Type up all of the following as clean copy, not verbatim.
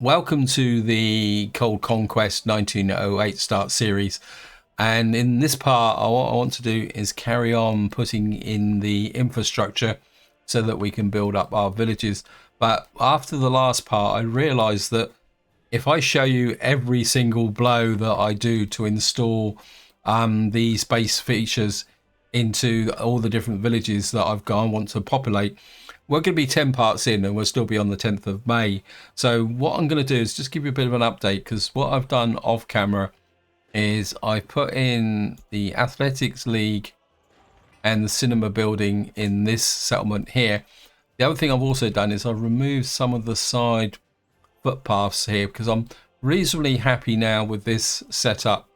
Welcome to the Cold Conquest 1908 start series. And in this part, what I want to do is carry on putting in the infrastructure so that we can build up our villages. But after the last part, I realized that if I show you every single blow that I do to install these base features into all the different villages that I want to populate, we're going to be 10 parts in and we'll still be on the 10th of May. So what I'm going to do is just give you a bit of an update, because what I've done off camera is I put in the athletics league and the cinema building in this settlement here. The other thing I've also done is I've removed some of the side footpaths here, because I'm reasonably happy now with this setup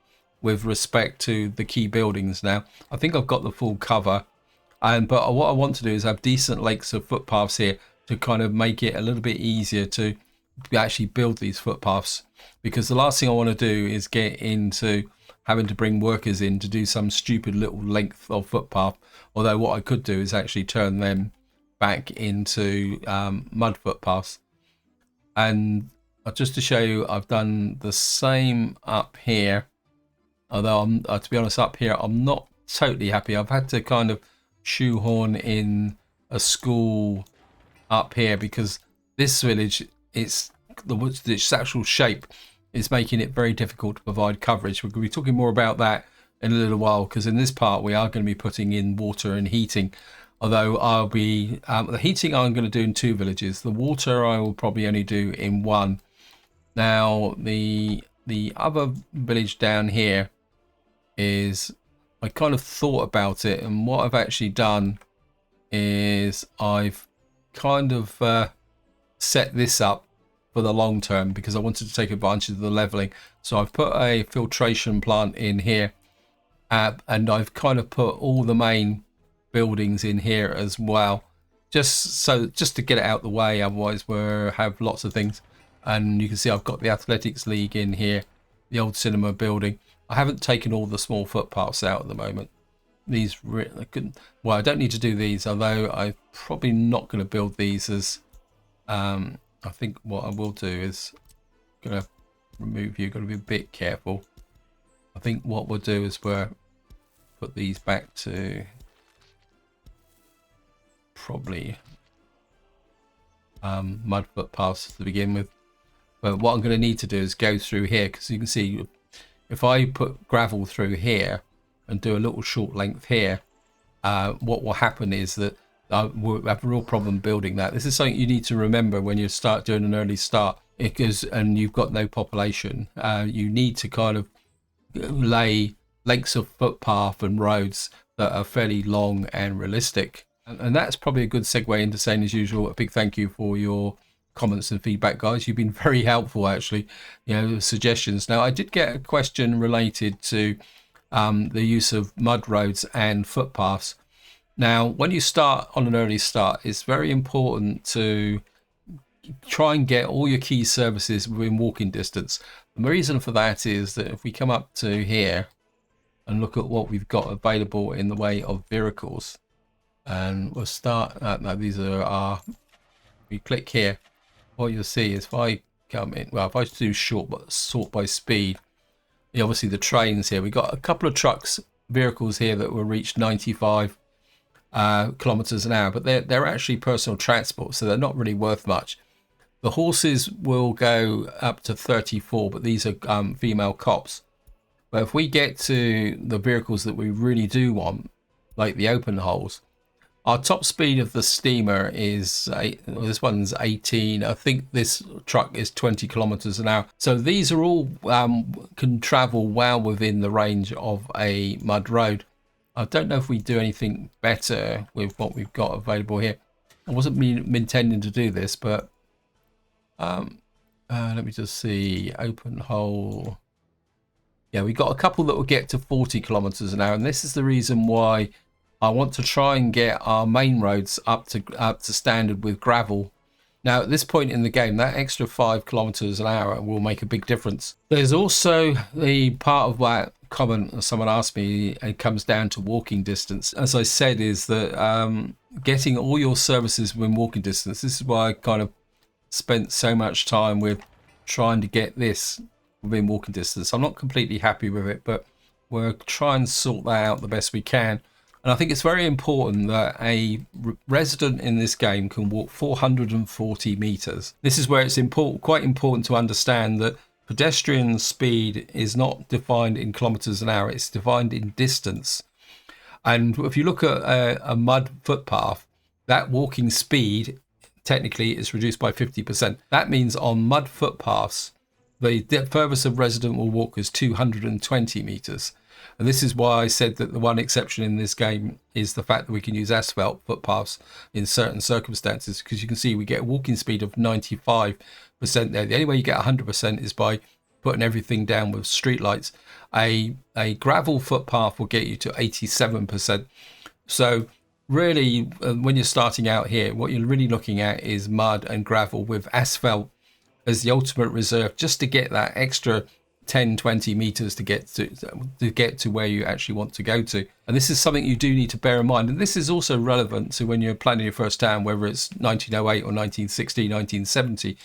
with respect to the key buildings. Now I think I've got the full cover, but what I want to do is have decent lengths of footpaths here to kind of make it a little bit easier to actually build these footpaths, because the last thing I want to do is get into having to bring workers in to do some stupid little length of footpath. Although what I could do is actually turn them back into mud footpaths. And just to show you, I've done the same up here, although I'm to be honest, up here I'm not totally happy. I've had to kind of shoehorn in a school up here because this village, its actual shape is making it very difficult to provide coverage. We're going to be talking more about that in a little while, because in this part we are going to be putting in water and heating. Although I'll be the heating I'm going to do in 2 villages. The water I will probably only do in 1. Now the other village down here is, I kind of thought about it, and what I've actually done is I've kind of set this up for the long term, because I wanted to take advantage of the leveling. So I've put a filtration plant in here, and I've kind of put all the main buildings in here as well, just to get it out the way. Otherwise we'll have lots of things. And you can see I've got the athletics league in here, the old cinema building. I haven't taken all the small footpaths out at the moment. These well, I don't need to do these, although I'm probably not going to build these as I think what I will do is going to remove you. Got to be a bit careful. I think what we'll do is we'll put these back to probably mud footpaths to begin with. But what I'm going to need to do is go through here, because you can see if I put gravel through here and do a little short length here, what will happen is that we'll have a real problem building that. This is something you need to remember when you start doing an early start, because and you've got no population. You need to kind of lay lengths of footpath and roads that are fairly long and realistic. And that's probably a good segue into saying, as usual, a big thank you for your comments and feedback, guys. You've been very helpful, actually, suggestions. Now I did get a question related to the use of mud roads and footpaths. Now when you start on an early start, it's very important to try and get all your key services within walking distance. The reason for that is that if we come up to here and look at what we've got available in the way of vehicles, and we'll start now these are our, we click here, what you'll see is if I come in, well, if I do sort by speed, obviously the trains here, we got a couple of trucks, vehicles here that will reach 95 kilometers an hour, but they're actually personal transport, so they're not really worth much. The horses will go up to 34, but these are female cops. But if we get to the vehicles that we really do want, like the open holes, our top speed of the steamer is this one's 18. I think this truck is 20 kilometers an hour. So these are all can travel well within the range of a mud road. I don't know if we do anything better with what we've got available here. I wasn't intending to do this, but let me just see. Open hole. Yeah, we got a couple that will get to 40 kilometers an hour, and this is the reason why I want to try and get our main roads up to standard with gravel. Now at this point in the game, that extra 5 kilometers an hour will make a big difference. There's also the part of that comment someone asked me, it comes down to walking distance. As I said, is that getting all your services within walking distance. This is why I kind of spent so much time with trying to get this within walking distance. I'm not completely happy with it, but we'll try and sort that out the best we can. And I think it's very important that a resident in this game can walk 440 meters. This is where it's quite important to understand that pedestrian speed is not defined in kilometers an hour, it's defined in distance. And if you look at a mud footpath, that walking speed technically is reduced by 50%. That means on mud footpaths, the furthest a resident will walk is 220 meters. And this is why I said that the one exception in this game is the fact that we can use asphalt footpaths in certain circumstances, because you can see we get a walking speed of 95% there. The only way you get 100% is by putting everything down with streetlights. A gravel footpath will get you to 87%. So really, when you're starting out here, what you're really looking at is mud and gravel with asphalt as the ultimate reserve, just to get that extra 10-20 meters to get to where you actually want to go to. And this is something you do need to bear in mind, and this is also relevant to when you're planning your first town, whether it's 1908 or 1960, 1970.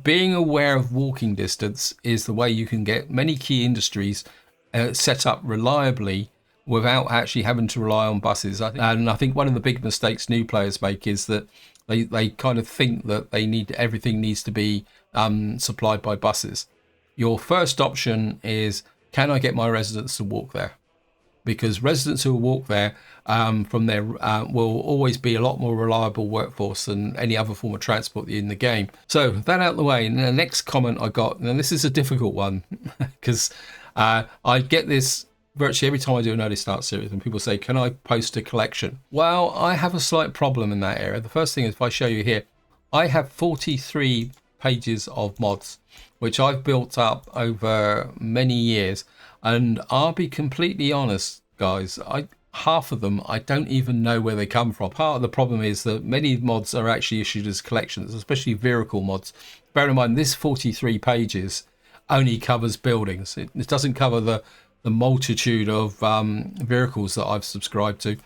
Being aware of walking distance is the way you can get many key industries set up reliably without actually having to rely on buses. And I think one of the big mistakes new players make is that they kind of think that everything needs to be supplied by buses. Your first option is, can I get my residents to walk there? Because residents who walk there from there will always be a lot more reliable workforce than any other form of transport in the game. So that out of the way, and the next comment I got, and this is a difficult one, because I get this virtually every time I do an early start series, and people say, can I post a collection? Well, I have a slight problem in that area. The first thing is, if I show you here, I have 43 pages of mods, which I've built up over many years. And I'll be completely honest, guys, half of them, I don't even know where they come from. Part of the problem is that many mods are actually issued as collections, especially vehicle mods. Bear in mind, this 43 pages only covers buildings. It doesn't cover the multitude of vehicles that I've subscribed to.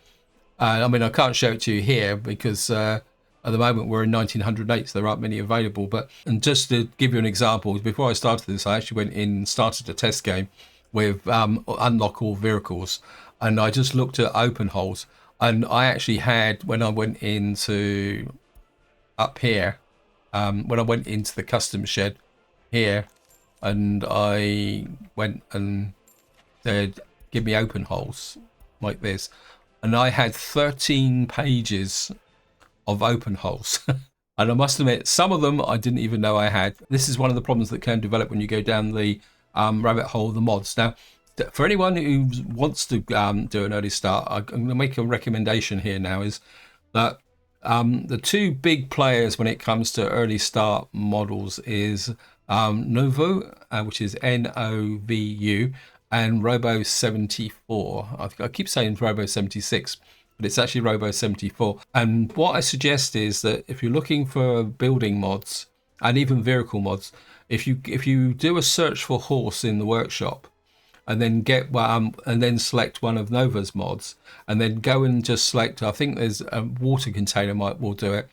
I mean, I can't show it to you here because at the moment we're in 1908, so there aren't many available. And just to give you an example, before I started this, I actually went in and started a test game with unlock all vehicles, and I just looked at open holes, and I actually had, when I went into up here, when I went into the custom shed here, and I went and said, give me open holes like this, and I had 13 pages of open holes. And I must admit, some of them I didn't even know I had. This is one of the problems that can develop when you go down the rabbit hole of the mods. Now, for anyone who wants to do an early start, I'm going to make a recommendation here now, is that the two big players when it comes to early start models is Novu, which is Novu, and Robo 74. I keep saying Robo 76, but it's actually Robo 74. And what I suggest is that if you're looking for building mods and even vehicle mods, if you do a search for horse in the workshop, and then and then select one of Nova's mods, and then go and just select, I think there's a water container will do it.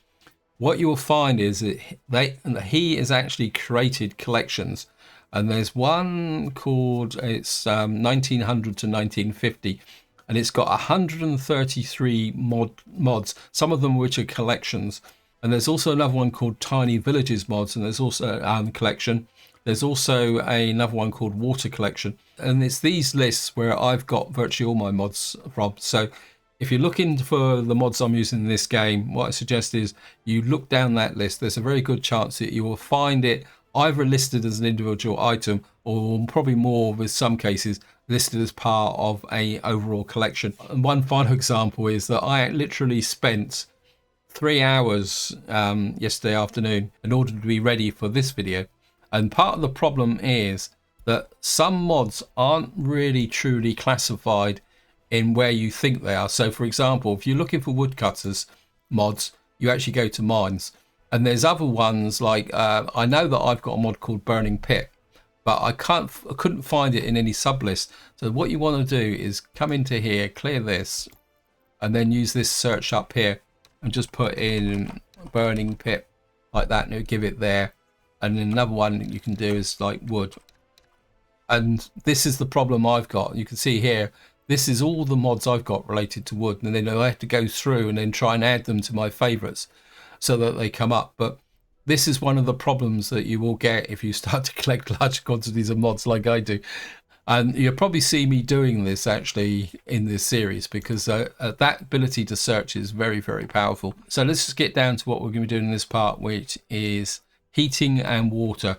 What you will find is that he has actually created collections, and there's one called, it's 1900 to 1950, and it's got 133 mods, some of them which are collections. And there's also another one called Tiny Villages mods, and there's also a collection. There's also another one called Water Collection. And it's these lists where I've got virtually all my mods from. So if you're looking for the mods I'm using in this game, what I suggest is you look down that list. There's a very good chance that you will find it either listed as an individual item, or probably more with some cases listed as part of a overall collection. And one final example is that I literally spent 3 hours yesterday afternoon in order to be ready for this video. And part of the problem is that some mods aren't really truly classified in where you think they are. So for example, if you're looking for woodcutters mods, you actually go to mines. And there's other ones like, I know that I've got a mod called Burning Pit, but I couldn't find it in any sublist. So what you want to do is come into here, clear this, and then use this search up here and just put in Burning Pit like that, and it'll give it there. and then another one you can do is like wood. And this is the problem I've got. You can see here, this is all the mods I've got related to wood, and then I have to go through and then try and add them to my favorites so that they come up. But this is one of the problems that you will get if you start to collect large quantities of mods like I do. And you'll probably see me doing this actually in this series, because that ability to search is very, very powerful. So let's just get down to what we're going to be doing in this part, which is heating and water.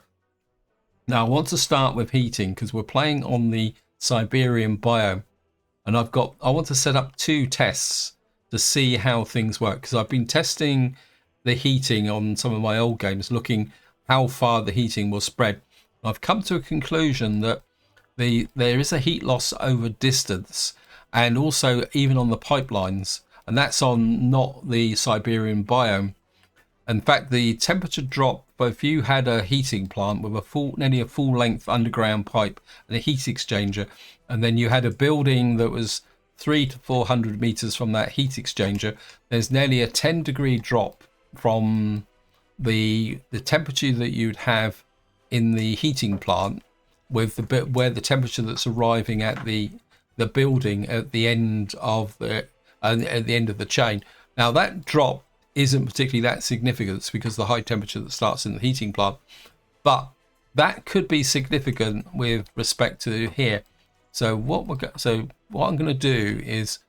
Now I want to start with heating because we're playing on the Siberian biome, and I want to set up 2 tests to see how things work, because I've been testing the heating on some of my old games, looking how far the heating will spread. I've come to a conclusion that there is a heat loss over distance, and also even on the pipelines, and that's on not the Siberian biome. In fact, the temperature drop, if you had a heating plant with nearly a full length underground pipe and a heat exchanger, and then you had a building that was 300 to 400 meters from that heat exchanger, there's nearly a 10-degree drop from the temperature that you'd have in the heating plant with the bit where the temperature that's arriving at the building at the end of the chain. Now that drop isn't particularly that significant because the high temperature that starts in the heating plant, but that could be significant with respect to here. So what I'm going to do is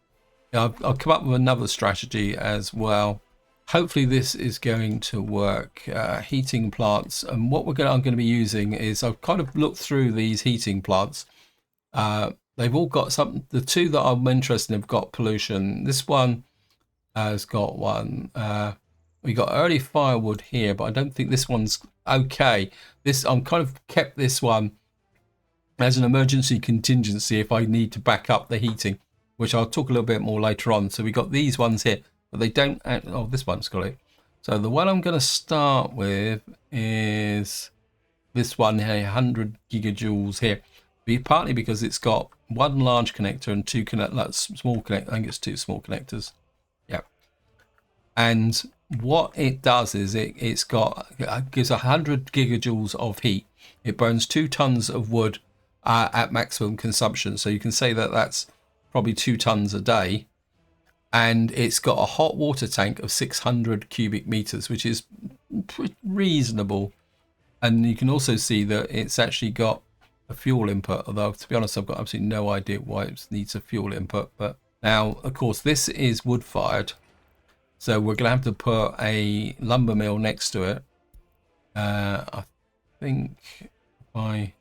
I'll come up with another strategy as well. Hopefully this is going to work. Heating plants, and what I'm going to be using is, I've kind of looked through these heating plants. They've all got some. The 2 that I'm interested in have got pollution. This one has got one. We got early firewood here, but I don't think this one's okay. I'm kind of kept this one as an emergency contingency if I need to back up the heating, which I'll talk a little bit more later on. So we got these ones here, but they don't. Oh, this one's got it. So the one I'm going to start with is this one here, 100 gigajoules here. Partly because it's got 1 large connector and 2 small connectors. I think it's 2 small connectors. Yeah. And what it does is it gives 100 gigajoules of heat. It burns 2 tons of wood at maximum consumption. So you can say that that's probably 2 tons a day. And it's got a hot water tank of 600 cubic meters, which is reasonable. And you can also see that it's actually got a fuel input, although to be honest I've got absolutely no idea why it needs a fuel input. But now of course this is wood fired, so we're gonna have to put a lumber mill next to it. I think if I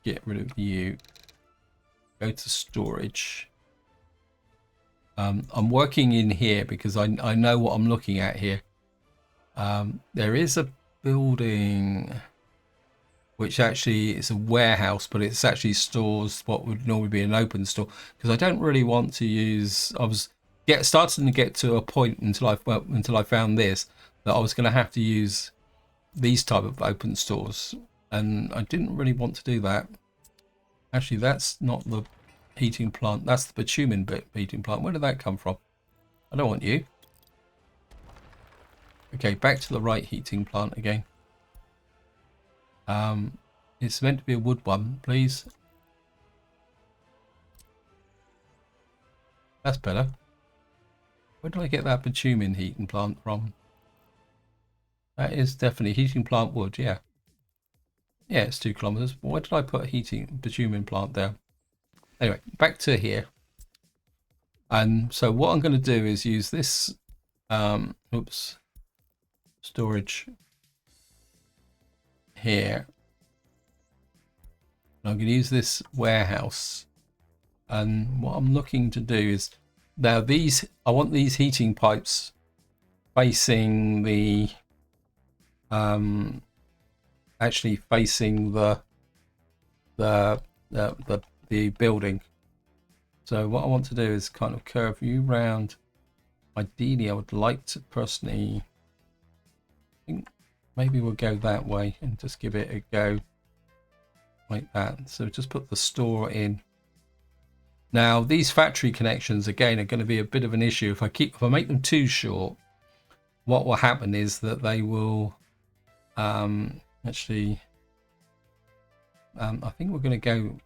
get rid of you, go to storage, I'm working in here because I know what I'm looking at here. There is a building which actually is a warehouse, but it's actually stores what would normally be an open store, because I don't really want to use. I was starting to get to a point until I found this, that I was going to have to use these type of open stores, and I didn't really want to do that. Actually, that's not the heating plant. That's the bitumen heating plant. Where did that come from? I don't want you. Okay, back to the right heating plant again. It's meant to be a wood one, please. That's better. Where did I get that bitumen heating plant from? That is definitely heating plant wood, yeah. Yeah, it's 2 kilometers. Why did I put a bitumen plant down? Anyway, back to here. And so what I'm going to do is use this, storage here. And I'm going to use this warehouse. And what I'm looking to do is, now I want these heating pipes facing the, actually facing the building. So what I want to do is kind of curve you round. Ideally, I would like to personally, I think maybe we'll go that way and just give it a go like that. So just put the store in. Now these factory connections again are going to be a bit of an issue if I make them too short. what will happen is that they will actually, I think we're going to go,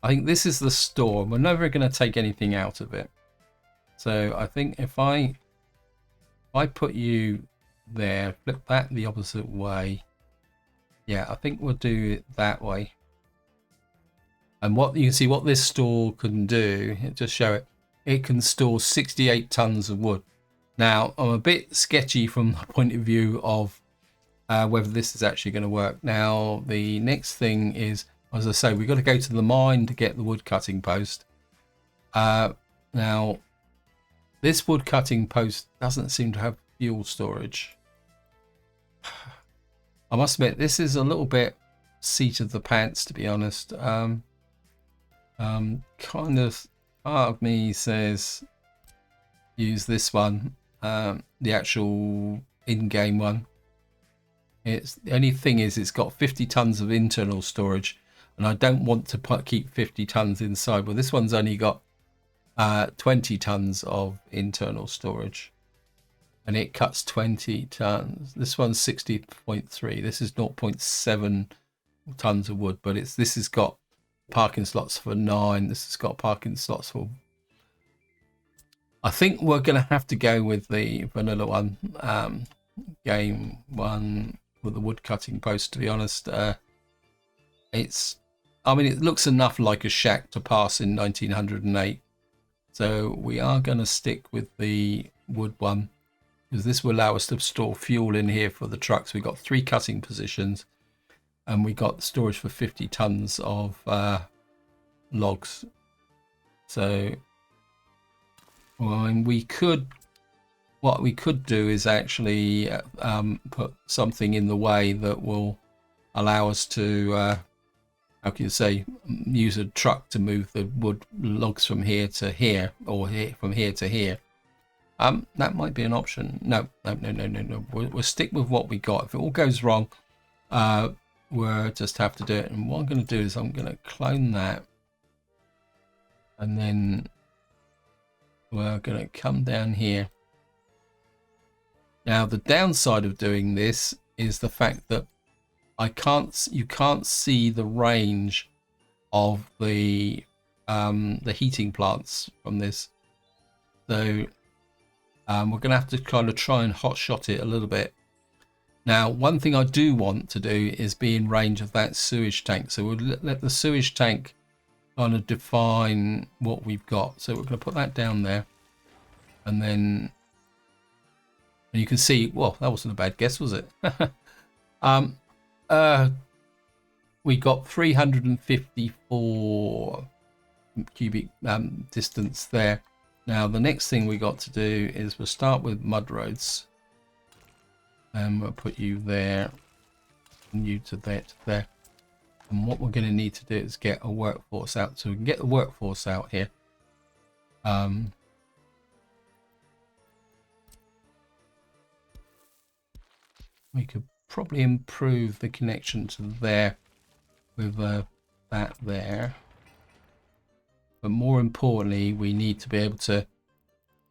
I think this is the store. We're never going to take anything out of it. So I think if I put you there, flip that the opposite way. Yeah, I think we'll do it that way. And what you can see what this store can do, just show it, it can store 68 tons of wood. Now, I'm a bit sketchy from the point of view of whether this is actually going to work. Now, the next thing is, as I say, we've got to go to the mine to get the wood cutting post. Now, this wood cutting post doesn't seem to have fuel storage. I must admit, this is a little bit seat of the pants, to be honest. Kind of part of me says use this one, the actual in-game one. It's the only thing is it's got 50 tons of internal storage, and I don't want to keep 50 tons inside. Well, this one's only got 20 tons of internal storage, and it cuts 20 tons. This one's 60.3. This is 0.7 tons of wood, but this has got parking slots for 9. This has got parking slots for, I think we're going to have to go with the vanilla one, game one with the wood cutting post, to be honest. I mean, it looks enough like a shack to pass in 1908. So we are going to stick with the wood one, because this will allow us to store fuel in here for the trucks. We've got 3 cutting positions, and we got storage for 50 tons of logs. So well, what we could do is actually put something in the way that will allow us to, how can you say, use a truck to move the wood logs from here to here, or from here to here. That might be an option. No. We'll stick with what we got. If it all goes wrong, we'll just have to do it. And what I'm going to do is I'm going to clone that, and then we're going to come down here. Now, the downside of doing this is the fact that you can't see the range of the heating plants from this. So we're going to have to kind of try and hotshot it a little bit. Now, one thing I do want to do is be in range of that sewage tank. So we'll let the sewage tank kind of define what we've got. So we're going to put that down there, and then you can see, well, that wasn't a bad guess, was it? We got 354 cubic distance there. Now the next thing we got to do is we'll start with mud roads, and we'll put you there and you to there. And what we're going to need to do is get a workforce out, so we can get the workforce out here. We could probably improve the connection to there with that there, but more importantly, we need to be able to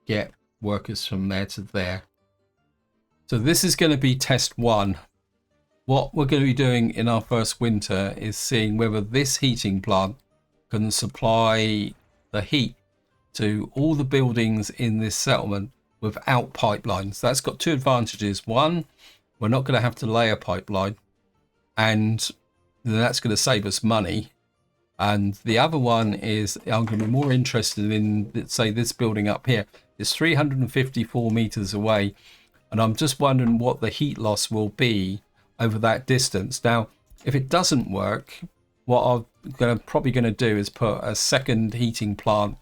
get workers from there to there. So this is going to be test 1. What we're going to be doing in our first winter is seeing whether this heating plant can supply the heat to all the buildings in this settlement without pipelines. That's got 2 advantages. One, we're not going to have to lay a pipeline, and that's going to save us money. And the other one is I'm going to be more interested in, let's say, this building up here. It's 354 meters away, and I'm just wondering what the heat loss will be over that distance. Now, if it doesn't work, what I'm probably going to do is put a second heating plant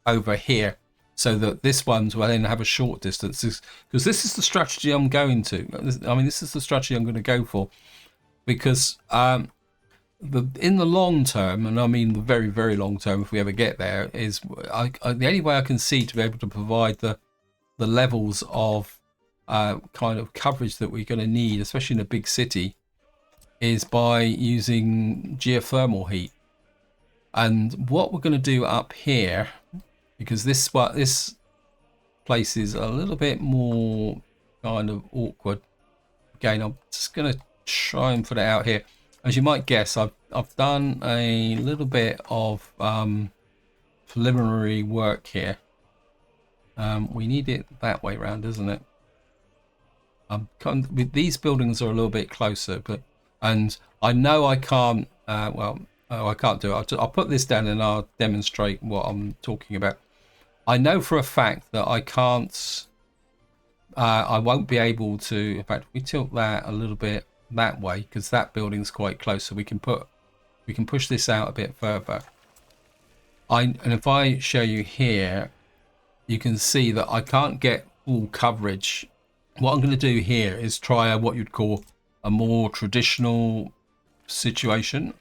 over here, so that this one's will then have a short distance, because this is the strategy I'm going to. I mean, this is the strategy I'm going to go for, because in the long term, and I mean the very, very long term, if we ever get there, is the only way I can see to be able to provide the levels of kind of coverage that we're going to need, especially in a big city, is by using geothermal heat. And what we're going to do up here, because this places a little bit more kind of awkward. Again, I'm just going to try and put it out here. As you might guess, I've done a little bit of preliminary work here. We need it that way around, isn't it? These buildings are a little bit closer, and I know I can't. I can't do it. I'll put this down and I'll demonstrate what I'm talking about. I know for a fact that I can't. I won't be able to. In fact, we tilt that a little bit that way because that building's quite close, so we can push this out a bit further. And if I show you here, you can see that I can't get full coverage. What I'm going to do here is try what you'd call a more traditional situation.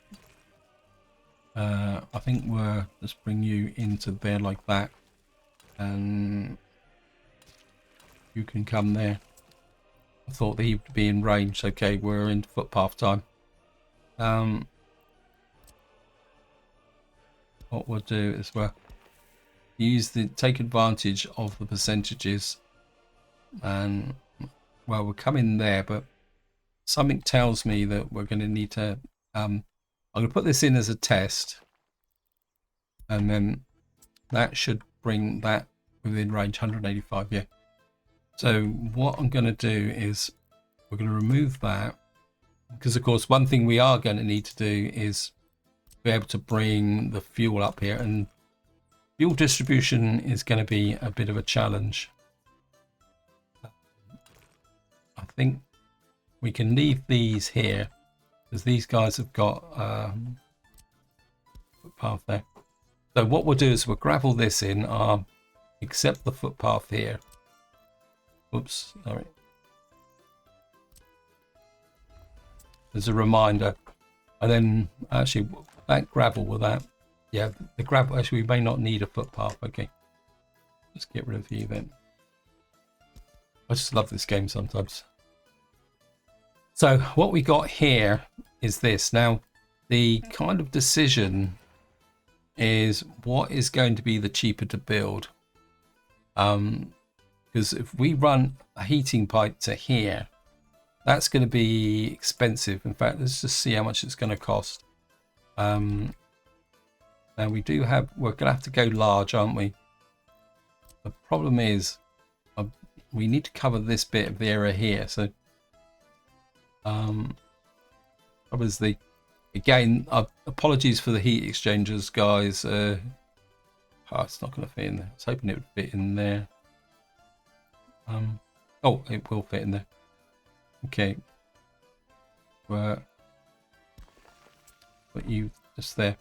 I think we'll just bring you into there like that, and you can come there. I thought that he'd be in range. Okay, we're in footpath time. What we'll do is we'll take advantage of the percentages, and well, we'll come in there, but something tells me that we're going to need to I'm going to put this in as a test, and then that should bring that within range. 185, yeah. So what I'm going to do is we're going to remove that, because of course one thing we are going to need to do is be able to bring the fuel up here, and fuel distribution is going to be a bit of a challenge. I think we can leave these here because these guys have got footpath there. So what we'll do is we'll gravel this in, except the footpath here. Oops, sorry. There's a reminder. And then actually that gravel with that. Yeah, the gravel, actually we may not need a footpath. Okay. Let's get rid of you then. I just love this game sometimes. So what we got here is this. Now, the kind of decision is what is going to be the cheaper to build. Because if we run a heating pipe to here, that's going to be expensive. In fact, let's just see how much it's going to cost. And we're going to have to go large, aren't we? The problem is we need to cover this bit of the area here. So obviously, again, apologies for the heat exchangers, guys. It's not going to fit in there. I was hoping it would fit in there. Oh, it will fit in there. Okay. Put you just there.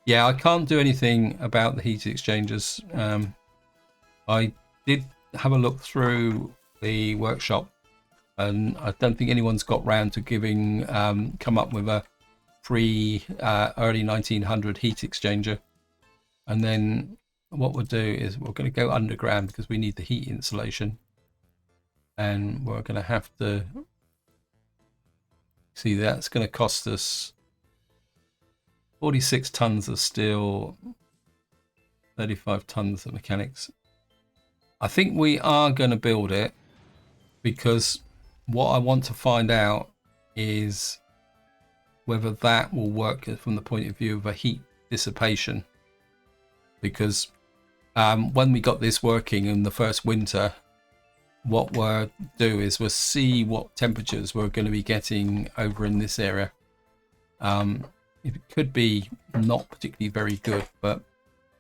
Yeah, I can't do anything about the heat exchangers. I did have a look through the workshop, and I don't think anyone's got round to giving come up with a free early 1900 heat exchanger. And then what we'll do is we're going to go underground because we need the heat insulation, and we're going to have to see that's going to cost us 46 tons of steel, 35 tons of mechanics. I think we are going to build it, because what I want to find out is whether that will work from the point of view of a heat dissipation. Because when we got this working in the first winter, what we'll do is we'll see what temperatures we're going to be getting over in this area. It could be not particularly very good, but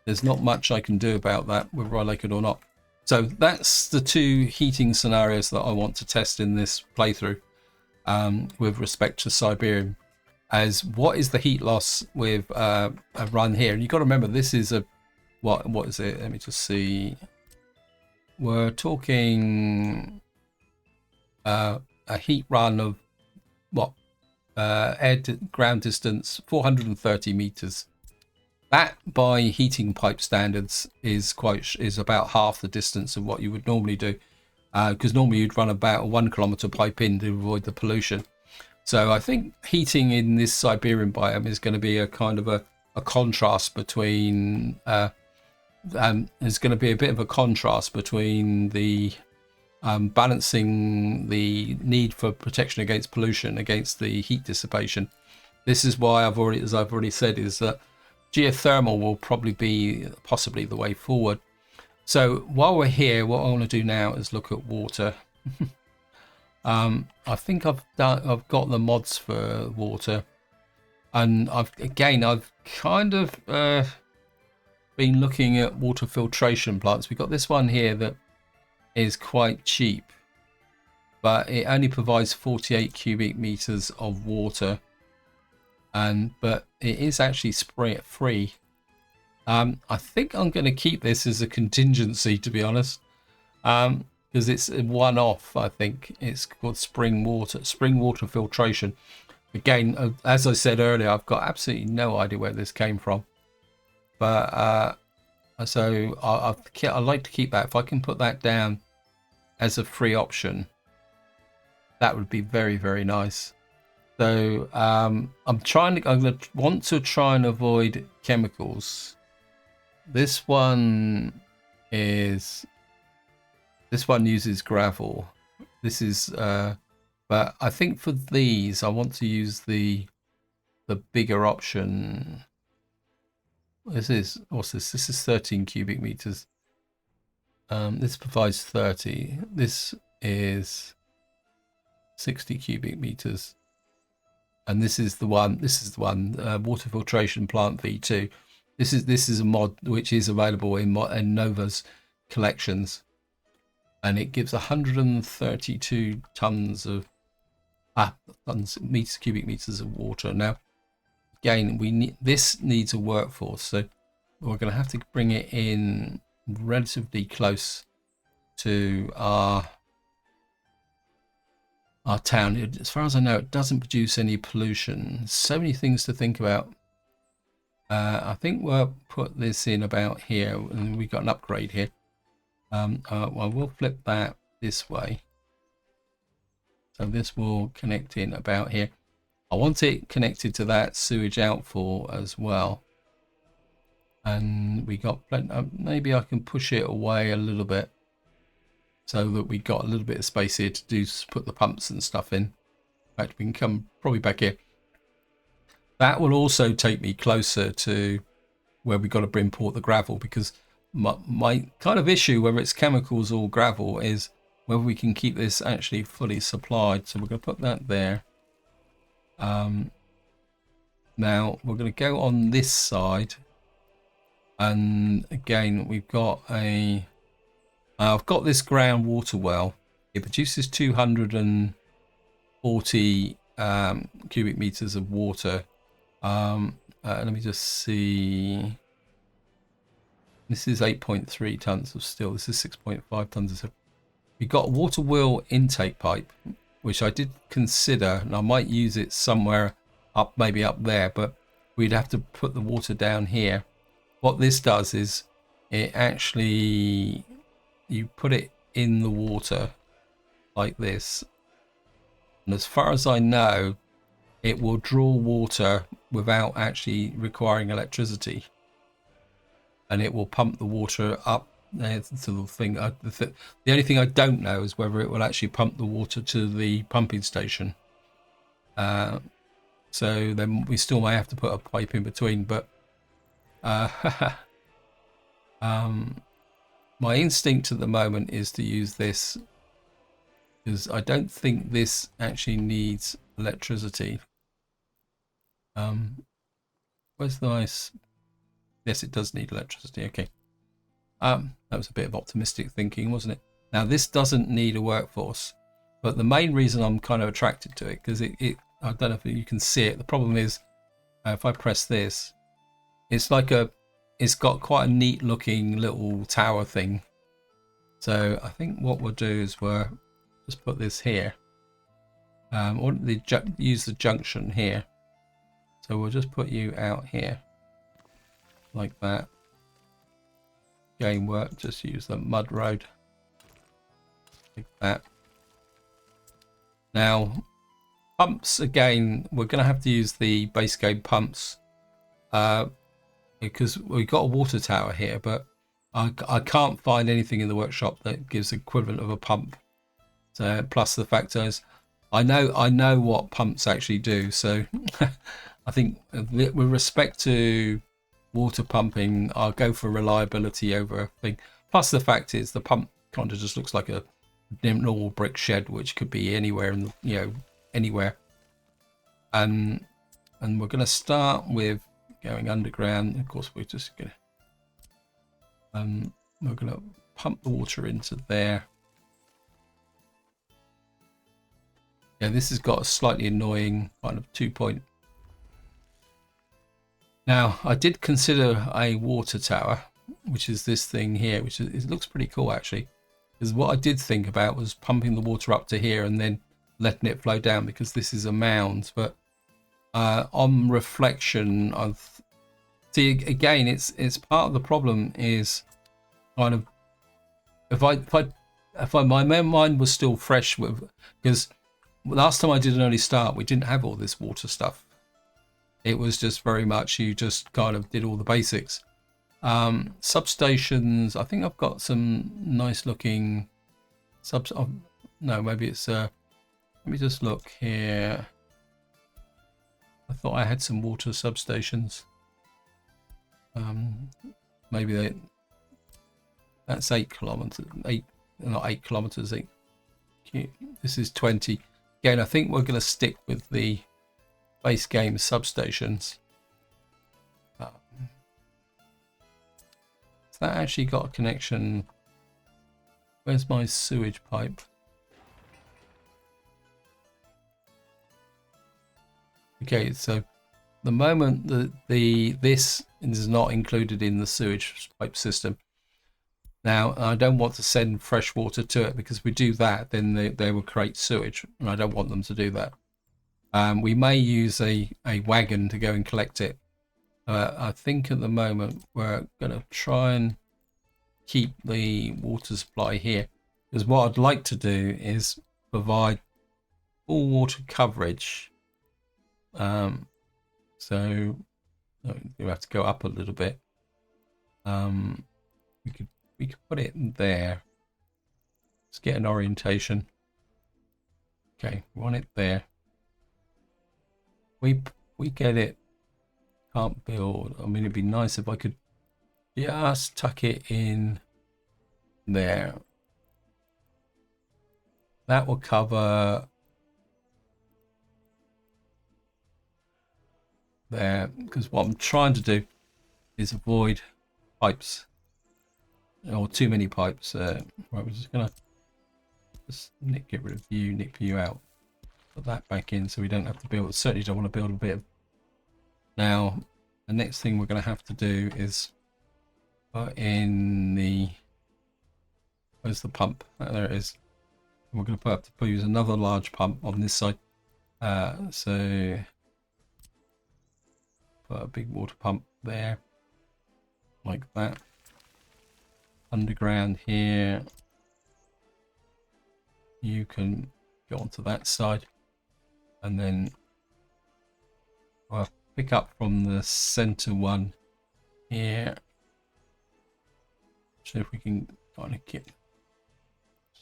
there's not much I can do about that, whether I like it or not. So that's the two heating scenarios that I want to test in this playthrough with respect to Siberian. As what is the heat loss with a run here? And you've got to remember, this is a what is it? Let me just see. We're talking a heat run of what? Air to ground distance 430 meters. That by heating pipe standards is about half the distance of what you would normally do, because normally you'd run about a 1 kilometer pipe in to avoid the pollution. So I think heating in this Siberian biome is going to be a kind of a contrast between there's going to be a bit of a contrast between the balancing the need for protection against pollution against the heat dissipation. This is why I've already said, is that geothermal will probably be possibly the way forward. So while we're here, what I want to do now is look at water. I think I've got the mods for water, and I've kind of been looking at water filtration plants. We've got this one here that is quite cheap, but it only provides 48 cubic meters of water, but it is actually spray free. I think I'm going to keep this as a contingency, to be honest, because it's a one-off. I think it's called spring water filtration. Again, as I said earlier, I've got absolutely no idea where this came from, but so I like to keep that. If I can put that down as a free option, that would be very, very nice. So I'm going to want to try and avoid chemicals. This one uses gravel. This is but I think for these I want to use the bigger option. What's this? This is 13 cubic meters. This provides 30. This is 60 cubic meters. And this is the one. Water filtration plant V2. This is a mod which is available in Nova's collections, and it gives 132 tons of cubic meters of water. Now, again, this needs a workforce, so we're going to have to bring it in relatively close to our town. As far as I know, it doesn't produce any pollution. So many things to think about. I think we'll put this in about here, and we've got an upgrade here. Well, we'll flip that this way. So this will connect in about here. I want it connected to that sewage outfall as well. And we got maybe I can push it away a little bit, so that we got a little bit of space here to put the pumps and stuff in. In fact, we can come probably back here. That will also take me closer to where we got to import the gravel, because my kind of issue, whether it's chemicals or gravel, is whether we can keep this actually fully supplied. So we're going to put that there. Now we're going to go on this side, and again we've got I've got this groundwater well. It produces 240 cubic meters of water. Let me just see. This is 8.3 tons of steel. This is 6.5 tons of steel. We've got a water wheel intake pipe, which I did consider, and I might use it somewhere up, maybe up there, but we'd have to put the water down here. What this does is it actually, you put it in the water like this, and as far as I know, it will draw water without actually requiring electricity, and it will pump the water up to the thing. The only thing I don't know is whether it will actually pump the water to the pumping station. So then we still may have to put a pipe in between, but my instinct at the moment is to use this, because I don't think this actually needs electricity. Where's the nice? Yes, it does need electricity. Okay. That was a bit of optimistic thinking, wasn't it? Now this doesn't need a workforce, but the main reason I'm kind of attracted to it, because I don't know if you can see it. The problem is, if I press this, it's got quite a neat looking little tower thing. So I think what we'll do is we'll just put this here. Or use the junction here. So we'll just put you out here, like that. Game work, just use the mud road, like that. Now, pumps, again, we're going to have to use the base game pumps, because we've got a water tower here, but I can't find anything in the workshop that gives equivalent of a pump. So plus the fact is, I know what pumps actually do. So I think with respect to water pumping, I'll go for reliability over a thing. Plus the fact is the pump kind of just looks like a normal brick shed, which could be anywhere in anywhere. And we're going to start with going underground. Of course, we're just going to we're going to pump the water into there. Yeah, this has got a slightly annoying kind of 2-point. Now, I did consider a water tower, which is this thing here, which is, it looks pretty cool actually. Because what I did think about was pumping the water up to here and then letting it flow down, because this is a mound. But on reflection, I've see again, it's part of the problem is kind of if my mind was still fresh with, because last time I did an early start, we didn't have all this water stuff. It was just very much you just kind of did all the basics. Substations, I think I've got some nice looking subs. Oh, no, maybe it's let me just look here. I thought I had some water substations. Maybe that's 8 kilometers. Not 8 kilometers. This is 20. Again, I think we're going to stick with the base game substations. Has that actually got a connection? Where's my sewage pipe? Okay, so the moment that this is not included in the sewage pipe system. Now, I don't want to send fresh water to it, because if we do that, then they will create sewage, and I don't want them to do that. We may use a wagon to go and collect it. I think at the moment we're going to try and keep the water supply here, because what I'd like to do is provide full water coverage. So we have to go up a little bit. We could put it in there. Let's get an orientation. Okay, we want it there. We get it. Can't build. I mean, it'd be nice if I could just tuck it in there. That will cover there, because what I'm trying to do is avoid pipes, or too many pipes. Right, we're just gonna get rid of you, nick you out, put that back in, so we don't have to build. Certainly don't want to build a bit of. Now the next thing we're going to have to do is put in the, where's the pump? Oh, there it is. We're going to have to use another large pump on this side. So put a big water pump there, like that. Underground here. You can go onto that side, and then I'll pick up from the center one here. So if we can kind of just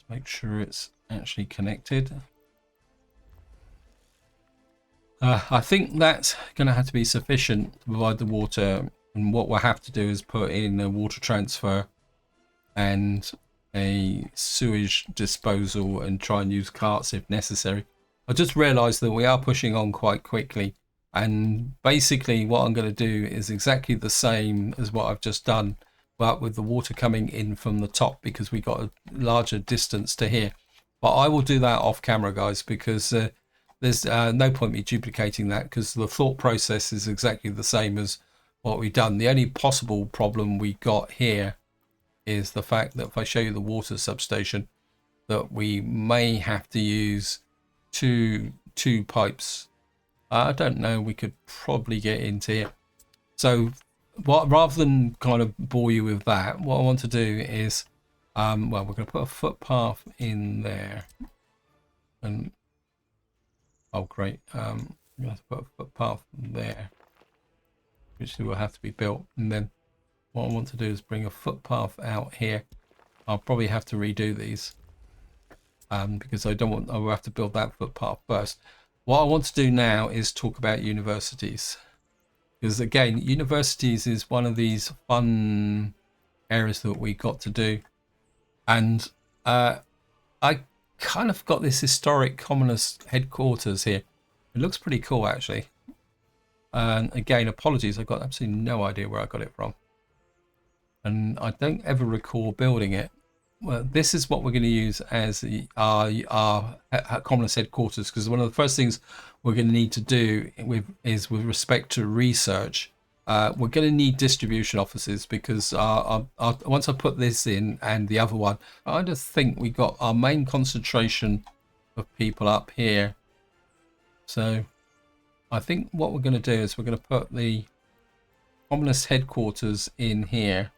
make sure it's actually connected. I think that's going to have to be sufficient to provide the water, and what we'll have to do is put in a water transfer and a sewage disposal, and try and use carts if necessary. I just realized that we are pushing on quite quickly, and basically what I'm going to do is exactly the same as what I've just done, but with the water coming in from the top, because we got a larger distance to here. But I will do that off camera, guys, because there's no point me duplicating that, because the thought process is exactly the same as what we've done. The only possible problem we got here is the fact that if I show you the water substation, that we may have to use two pipes. I don't know, we could probably get into here. So rather than kind of bore you with that, what I want to do is well, we're going to put a footpath in there, and oh great, I'm going to put a footpath there, which will have to be built, and then what I want to do is bring a footpath out here. I'll probably have to redo these because I will have to build that footpath first. What I want to do now is talk about universities, because again, universities is one of these fun areas that we got to do. And I kind of got this historic communist headquarters here. It looks pretty cool, actually. And again, apologies, I've got absolutely no idea where I got it from. And I don't ever recall building it. Well, this is what we're going to use as our communist headquarters, because one of the first things we're going to need to do is with respect to research. We're going to need distribution offices, because once I put this in and the other one, I just think we got our main concentration of people up here. So I think what we're going to do is we're going to put the communist headquarters in here.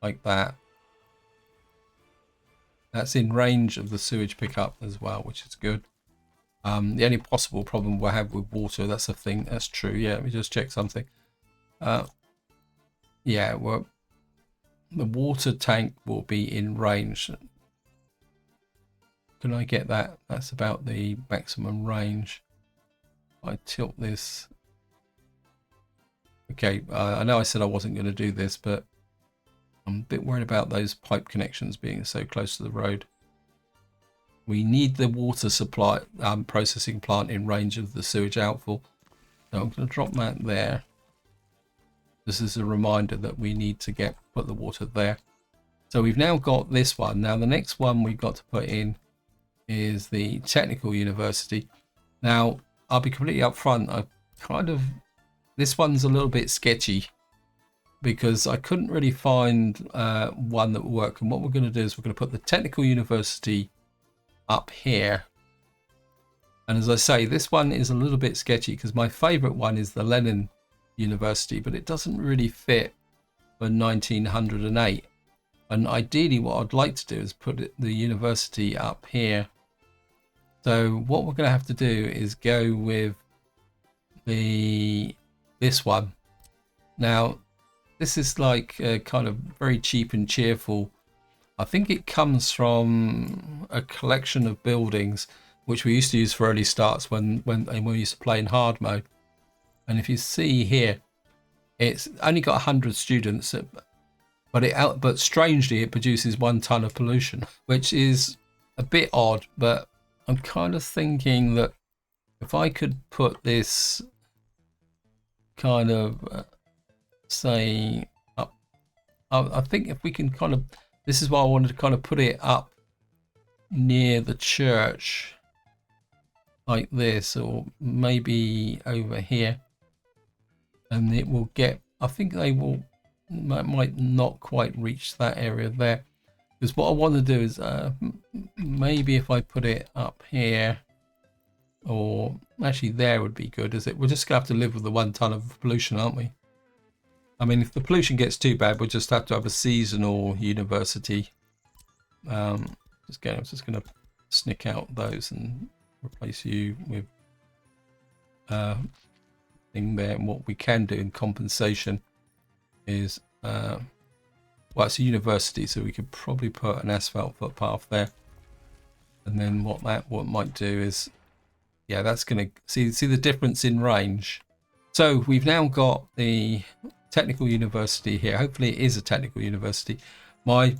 Like that. That's in range of the sewage pickup as well, which is good. The only possible problem we'll have with water, that's a thing, that's true. Yeah, let me just check something. Yeah, well, the water tank will be in range. Can I get that? That's about the maximum range. I tilt this. Okay, I know I said I wasn't going to do this, but I'm a bit worried about those pipe connections being so close to the road. We need the water supply processing plant in range of the sewage outfall. So I'm going to drop that there. This is a reminder that we need to put the water there. So we've now got this one. Now the next one we've got to put in is the technical university. Now I'll be completely upfront. This one's a little bit sketchy, because I couldn't really find one that would work. And what we're going to do is we're going to put the technical university up here. And as I say, this one is a little bit sketchy, because my favorite one is the Lenin University, but it doesn't really fit for 1908. And ideally what I'd like to do is put the university up here. So what we're going to have to do is go with this one. Now this is like kind of very cheap and cheerful. I think it comes from a collection of buildings which we used to use for early starts when we used to play in hard mode. And if you see here, it's only got 100 students, but strangely it produces 1 ton of pollution, which is a bit odd. But I'm kind of thinking that if I could put this kind of say up, I think if we can kind of, this is why I wanted to kind of put it up near the church like this, or maybe over here, and it will get, I think they might not quite reach that area there, because what I want to do is maybe if I put it up here, or actually there would be good, is it? We're just gonna have to live with the 1 ton of pollution, aren't we? I mean, if the pollution gets too bad, we'll just have to have a seasonal university. I'm just going to snick out those and replace you with thing there. And what we can do in compensation is, well, it's a university, so we could probably put an asphalt footpath there. And then what might do is, yeah, that's going to see the difference in range. So we've now got the technical university here. Hopefully it is a technical university. My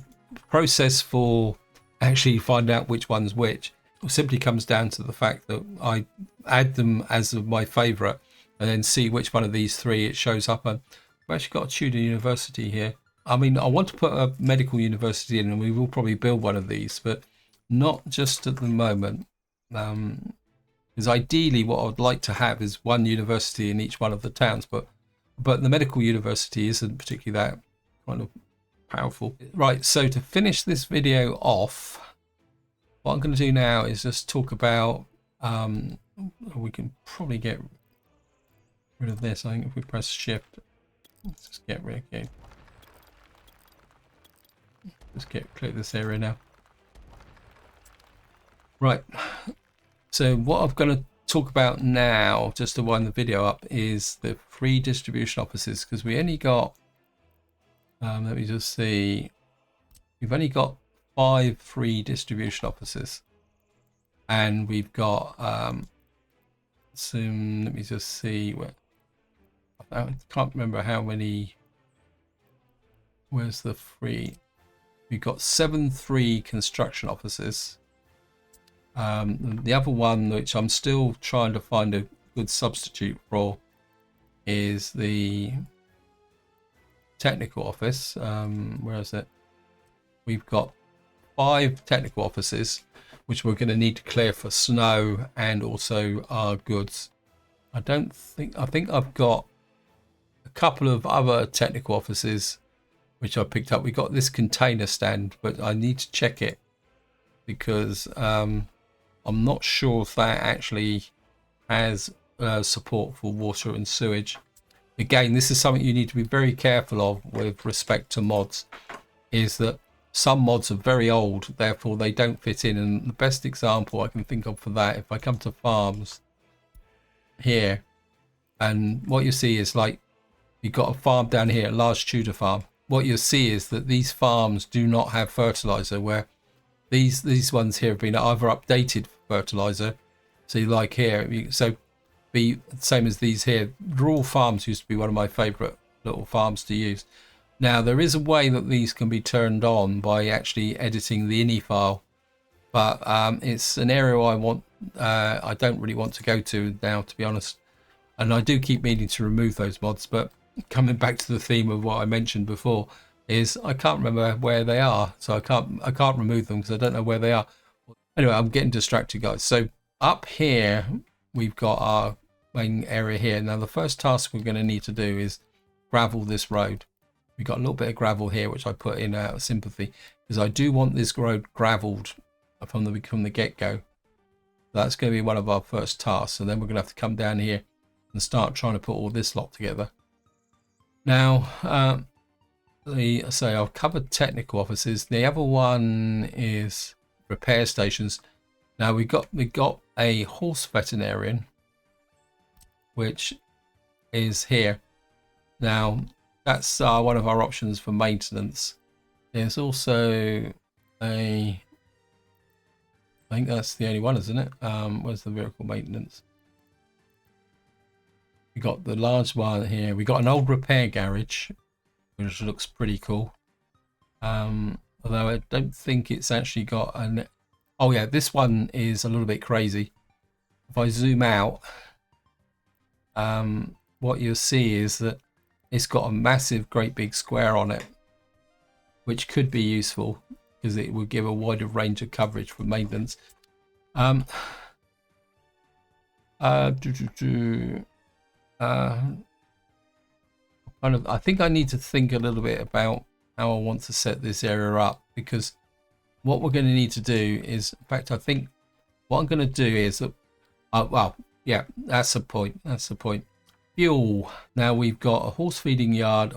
process for actually finding out which one's which simply comes down to the fact that I add them as my favorite and then see which one of these 3 it shows up. And we've actually got a Tudor University here. I mean, I want to put a medical university in, and we will probably build one of these, but not just at the moment. Because ideally what I would like to have is 1 university in each one of the towns, but the medical university isn't particularly that kind of powerful. Right, so to finish this video off, what I'm going to do now is just talk about, we can probably get rid of this. I think if we press shift, let's just get rid of it. Just clear this area now. Right, so what I'm going to talk about now, just to wind the video up, is the free distribution offices, because we only got, let me just see, we've only got 5 free distribution offices, and we've got some, let me just see, I can't remember how many, where's the free, we've got 7 free construction offices. The other one, which I'm still trying to find a good substitute for, is the technical office. Where is it? We've got 5 technical offices, which we're going to need to clear for snow and also our goods. I think I've got a couple of other technical offices which I picked up. We got this container stand, but I need to check it because I'm not sure if that actually has support for water and sewage. Again, this is something you need to be very careful of with respect to mods, is that some mods are very old, therefore they don't fit in. And the best example I can think of for that, if I come to farms here, and what you see is, like, you've got a farm down here, a large Tudor farm. What you'll see is that these farms do not have fertilizer, where these ones here have been either updated fertilizer. So like here, so be same as these here. Rural farms used to be one of my favorite little farms to use. Now there is a way that these can be turned on by actually editing the ini file, but it's an area I don't really want to go to now, to be honest. And I do keep meaning to remove those mods, but coming back to the theme of what I mentioned before, is I can't remember where they are, so I can't remove them because I don't know where they are. Anyway, I'm getting distracted, guys. So up here we've got our main area here. Now the first task we're going to need to do is gravel this road. We've got a little bit of gravel here which I put in out of sympathy, because I do want this road gravelled from the get-go. That's going to be one of our first tasks, and then we're going to have to come down here and start trying to put all this lot together. Now I've covered technical offices. The other one is repair stations. Now we got a horse veterinarian, which is here. Now that's one of our options for maintenance. There's also I think that's the only one, isn't it? Where's the vehicle maintenance? We got the large one here. We got an old repair garage, which looks pretty cool. Although I don't think it's actually got an... Oh yeah, this one is a little bit crazy. If I zoom out, what you'll see is that it's got a massive, great big square on it, which could be useful because it would give a wider range of coverage for maintenance. I think I need to think a little bit about how I want to set this area up, because what we're going to need to do is, in fact, I think what I'm going to do is that, well, yeah, that's the point. That's the point. Fuel. Now we've got a horse feeding yard,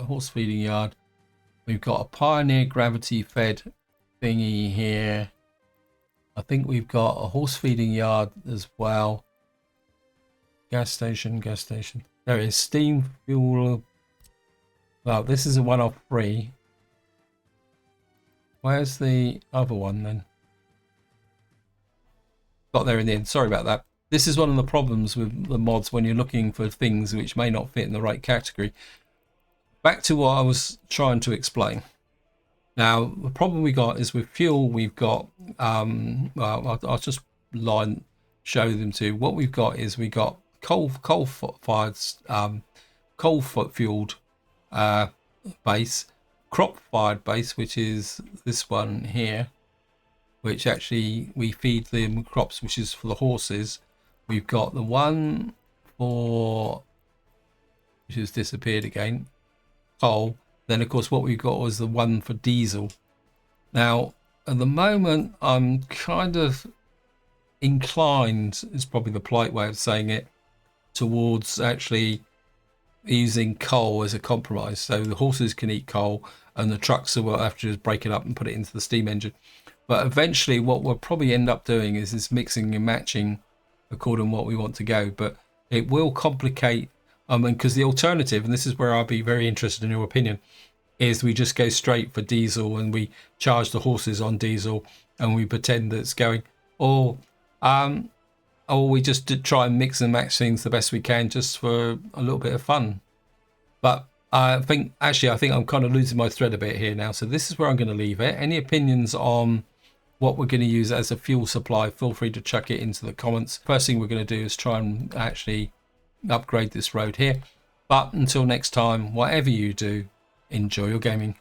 We've got a Pioneer gravity fed thingy here. I think we've got a horse feeding yard as well. Gas station. There is steam fuel. Well, this is a one-off free. Where's the other one then? Got there in the end. Sorry about that. This is one of the problems with the mods when you're looking for things which may not fit in the right category. Back to what I was trying to explain. Now, the problem we got is with fuel, we've got, well, I'll just show them to. What we've got is we got coal-fired, coal-fueled base, crop-fired base, which is this one here, which actually we feed them crops, which is for the horses. We've got the one for, which has disappeared again, coal. Then of course what we've got was the one for diesel. Now at the moment I'm kind of inclined, is probably the polite way of saying it, towards actually using coal as a compromise. So the horses can eat coal and the trucks will have to just break it up and put it into the steam engine. But eventually what we'll probably end up doing is mixing and matching according to what we want to go. But it will complicate, because the alternative, and this is where I'll be very interested in your opinion, is we just go straight for diesel and we charge the horses on diesel and we pretend that it's going, or we just try and mix and match things the best we can just for a little bit of fun. But I think I'm kind of losing my thread a bit here now. So this is where I'm going to leave it. Any opinions on what we're going to use as a fuel supply, feel free to chuck it into the comments. First thing we're going to do is try and actually upgrade this road here. But until next time, whatever you do, enjoy your gaming.